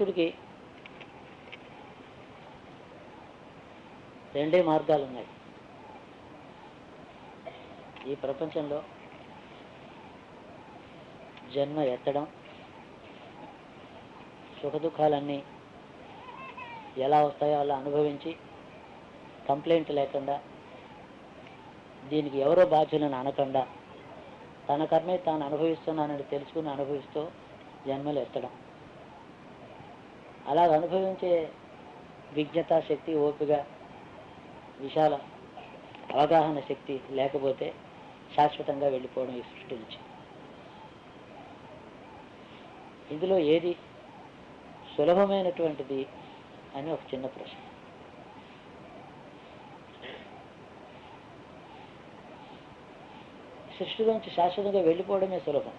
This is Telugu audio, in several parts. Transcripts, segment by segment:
మనుషుడికి రెండే మార్గాలు ఉన్నాయి ఈ ప్రపంచంలో. జన్మ ఎత్తడం, సుఖదుఖాలన్నీ ఎలా వస్తాయో అలా అనుభవించి కంప్లైంట్ లేకుండా, దీనికి ఎవరో బాధ్యులను అనకుండా, తన కర్మే తాను అనుభవిస్తున్నానని తెలుసుకుని అనుభవిస్తూ జన్మలు ఎత్తడం. అలాగ అనుభవించే విజ్ఞత శక్తి, ఓపిక, విశాల అవగాహన శక్తి లేకపోతే శాశ్వతంగా వెళ్ళిపోవడం ఈ సృష్టి నుంచి. ఇందులో ఏది సులభమైనటువంటిది అని ఒక చిన్న ప్రశ్న. సృష్టిలోంచి శాశ్వతంగా వెళ్ళిపోవడమే సులభం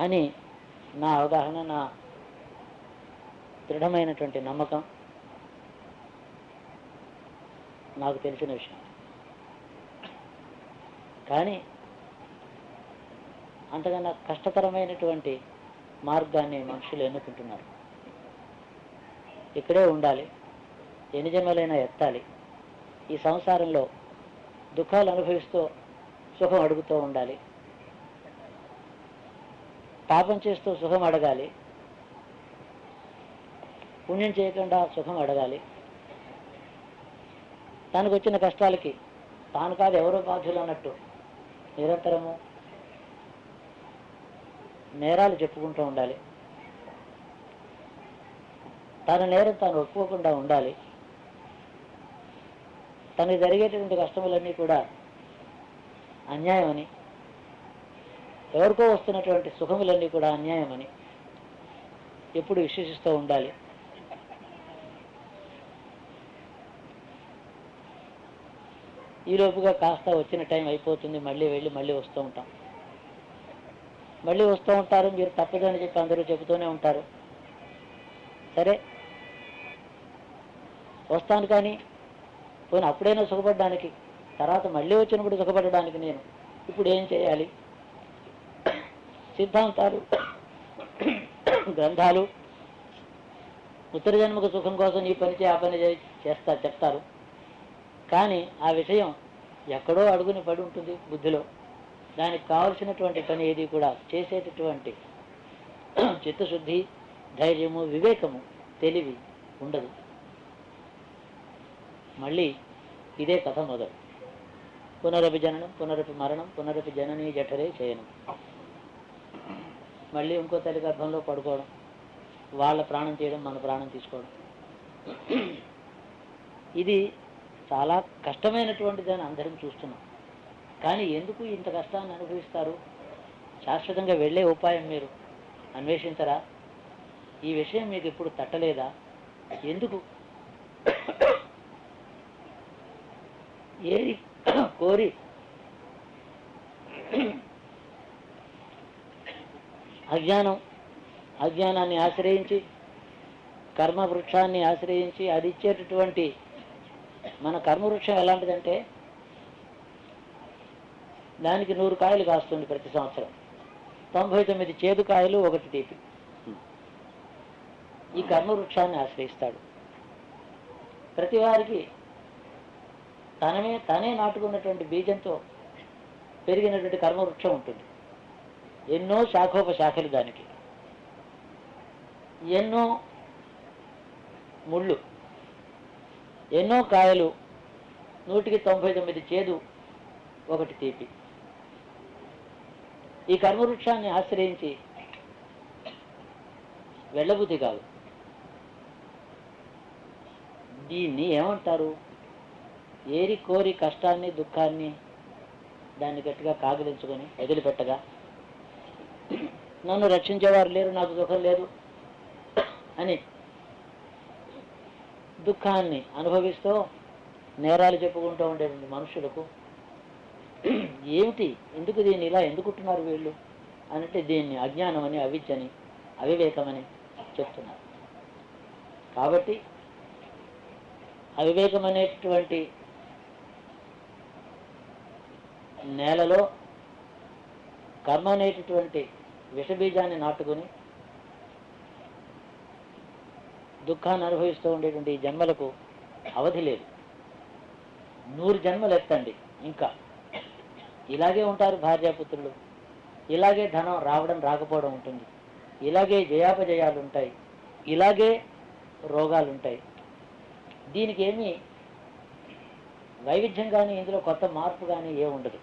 అని నా అవగాహన, నా దృఢమైనటువంటి నమ్మకం, నాకు తెలిసిన విషయం. కానీ అంతకన్నా కష్టతరమైనటువంటి మార్గాన్ని మనుషులు ఎన్నుకుంటున్నారు. ఇక్కడే ఉండాలి, ఎన్ని జన్మలైనా ఎత్తాలి, ఈ సంసారంలో దుఃఖాలు అనుభవిస్తూ సుఖం అడుగుతూ ఉండాలి, పాపం చేస్తూ సుఖం అడగాలి, పుణ్యం చేయకుండా సుఖం అడగాలి, తనకు వచ్చిన కష్టాలకి తాను కాదు ఎవరో బాధ్యులు అన్నట్టు నిరంతరము నేరాలు చెప్పుకుంటూ ఉండాలి, తన నేరం తాను ఒప్పుకోకుండా ఉండాలి, తనకు జరిగేటటువంటి కష్టములన్నీ కూడా అన్యాయమని, ఎవరికో వస్తున్నటువంటి సుఖములన్నీ కూడా అన్యాయమని ఎప్పుడు విశ్వసిస్తూ ఉండాలి. ఈలోపుగా కాస్త వచ్చిన టైం అయిపోతుంది, మళ్ళీ వెళ్ళి మళ్ళీ వస్తూ ఉంటాం. మళ్ళీ వస్తూ ఉంటారు, మీరు తప్పదని చెప్పి అందరూ చెబుతూనే ఉంటారు. సరే వస్తాను, కానీ పోనీ అప్పుడైనా సుఖపడడానికి, తర్వాత మళ్ళీ వచ్చినప్పుడు సుఖపడడానికి నేను ఇప్పుడు ఏం చేయాలి? సిద్ధాంతాలు, గ్రంథాలు ఉత్తర జన్మకు సుఖం కోసం ఈ పని చేయి, ఆ పని చేస్తారు, చెప్తారు. కానీ ఆ విషయం ఎక్కడో అడుగుని పడి ఉంటుంది బుద్ధిలో. దానికి కావలసినటువంటి పని ఏది కూడా చేసేటటువంటి చిత్తశుద్ధి, ధైర్యము, వివేకము, తెలివి ఉండదు. మళ్ళీ ఇదే కథ మొదలు. పునరపి జననం, పునరపి మరణం, పునరపి జననీ జఠరే శయనం. మళ్ళీ ఇంకో తల్లి గర్భంలో పడుకోవడం, వాళ్ళ ప్రాణం చేయడం, మన ప్రాణం తీసుకోవడం. ఇది చాలా కష్టమైనటువంటిది అని అందరం చూస్తున్నాం. కానీ ఎందుకు ఇంత కష్టాన్ని అనుభవిస్తారు? శాశ్వతంగా వెళ్ళే ఉపాయం మీరు అన్వేషించరా? ఈ విషయం మీకు ఇప్పుడు తట్టలేదా? ఎందుకు ఏది కోరి అజ్ఞానాన్ని ఆశ్రయించి, కర్మవృక్షాన్ని ఆశ్రయించి, అది ఇచ్చేటటువంటి మన కర్మవృక్షం ఎలాంటిదంటే దానికి 100 కాయలు కాస్తుంది ప్రతి సంవత్సరం, 99 చేదు కాయలు, 1 తీపి. ఈ కర్మవృక్షాన్ని ఆశ్రయిస్తాడు. ప్రతి వారికి తనే నాటుకున్నటువంటి బీజంతో పెరిగినటువంటి కర్మవృక్షం ఉంటుంది. ఎన్నో శాఖోపశాఖలు దానికి, ఎన్నో ముళ్ళు, ఎన్నో కాయలు, 100కి 99 చేదు, 1 తీపి. ఈ కర్మవృక్షాన్ని ఆశ్రయించి వెళ్ళబుద్ధి కాదు. దీన్ని ఏమంటారు? ఏరి కోరి కష్టాన్ని, దుఃఖాన్ని దాన్ని గట్టిగా కాగిలించుకొని వదిలిపెట్టగా, నన్ను రక్షించేవారు లేరు, నాకు సుఖం లేదు అని దుఃఖాన్ని అనుభవిస్తూ నేరాలు చెప్పుకుంటూ ఉండేటువంటి మనుషులకు ఏమిటి, ఎందుకు దీన్ని ఇలా ఎందుకుంటున్నారు వీళ్ళు అంటే దీన్ని అజ్ఞానం అని, అవిద్యని, అవివేకమని చెప్తున్నారు. కాబట్టి అవివేకం అనేటువంటి నేలలో కర్మ అనేటటువంటి విషబీజాన్ని నాటుకుని దుఃఖాన్ని అనుభవిస్తూ ఉండేటువంటి ఈ జన్మలకు అవధి లేదు. 100 జన్మలు ఎత్తండి, ఇంకా ఇలాగే ఉంటారు భార్యాపుత్రులు, ఇలాగే ధనం రావడం రాకపోవడం ఉంటుంది, ఇలాగే జయాపజయాలు ఉంటాయి, ఇలాగే రోగాలు ఉంటాయి. దీనికి ఏమీ వైవిధ్యం కానీ ఇందులో కొత్త మార్పు కానీ ఉండదు.